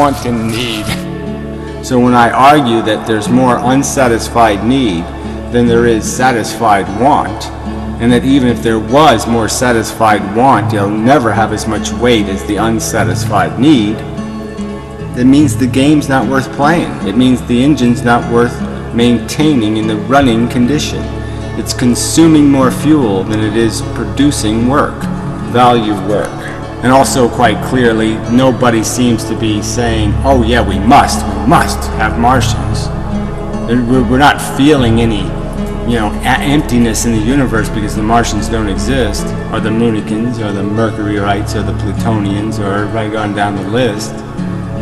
want and need. So when I argue that there's more unsatisfied need than there is satisfied want, and that even if there was more satisfied want, it'll never have as much weight as the unsatisfied need, that means the game's not worth playing. It means the engine's not worth maintaining in the running condition. It's consuming more fuel than it is producing work, value work. And also quite clearly, nobody seems to be saying, oh yeah, we must have Martians. We're not feeling any, emptiness in the universe because the Martians don't exist, or the Moonikins, or the Mercuryrites, or the Plutonians, or right on down the list.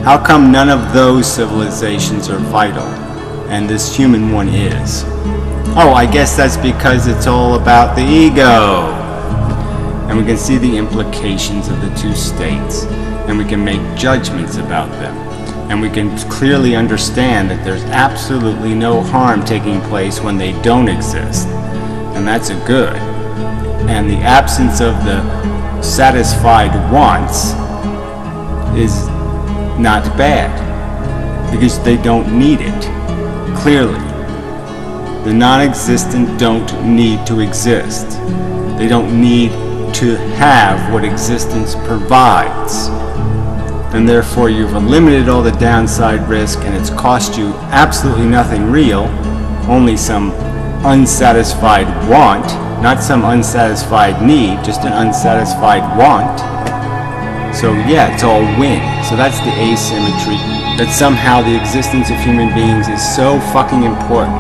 How come none of those civilizations are vital, and this human one is? Oh, I guess that's because it's all about the ego. And we can see the implications of the two states, and we can make judgments about them. And we can clearly understand that there's absolutely no harm taking place when they don't exist. And that's a good. And the absence of the satisfied wants is not bad, because they don't need it. Clearly. The non-existent don't need to exist. They don't need to have what existence provides. And therefore you've eliminated all the downside risk, and it's cost you absolutely nothing real, only some unsatisfied want, not some unsatisfied need, just an unsatisfied want. So yeah, it's all win. So that's the asymmetry, that somehow the existence of human beings is so fucking important,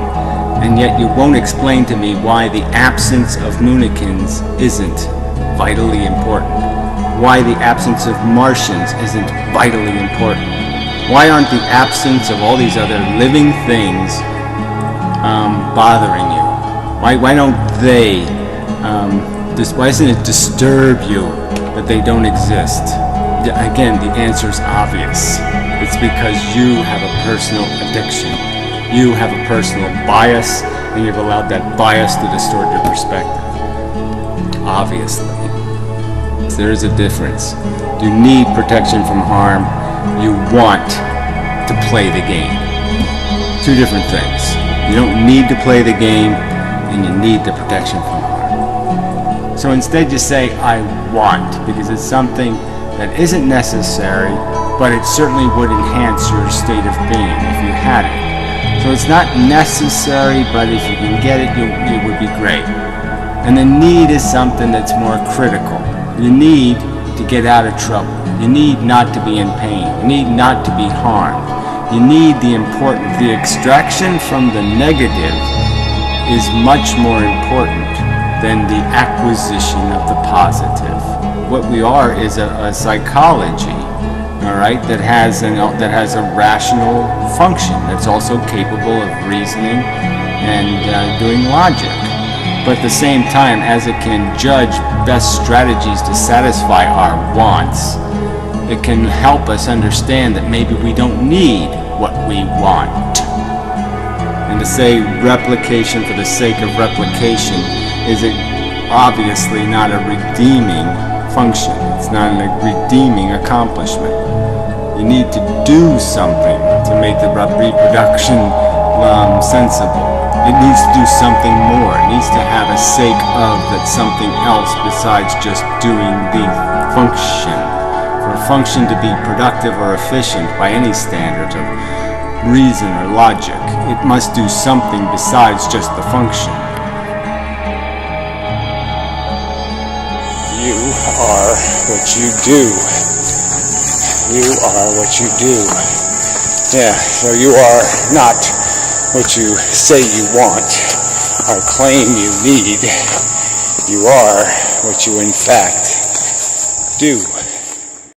and yet you won't explain to me why the absence of Moonikins isn't vitally important. Why the absence of Martians isn't vitally important. Why aren't the absence of all these other living things bothering you? Why don't they, why doesn't it disturb you that they don't exist? Again, the answer is obvious. It's because you have a personal addiction. You have a personal bias, and you've allowed that bias to distort your perspective. Obviously. There is a difference. You need protection from harm. You want to play the game. Two different things. You don't need to play the game, and you need the protection from harm. So instead just say, I want, because it's something that isn't necessary, but it certainly would enhance your state of being if you had it. So it's not necessary, but if you can get it, it would be great. And the need is something that's more critical. You need to get out of trouble. You need not to be in pain. You need not to be harmed. You need the extraction from the negative is much more important than the acquisition of the positive. What we are is a psychology, all right, that has a rational function, that's also capable of reasoning and doing logic. But at the same time, as it can judge best strategies to satisfy our wants, it can help us understand that maybe we don't need what we want. And to say replication for the sake of replication is obviously not a redeeming function. It's not a redeeming accomplishment. You need to do something to make the reproduction sensible. It needs to do something more. It needs to have a sake of that something else besides just doing the function. For a function to be productive or efficient by any standards of reason or logic, it must do something besides just the function. You are what you do. You are what you do. Yeah, so you are not what you say you want or claim you need. You are what you in fact do.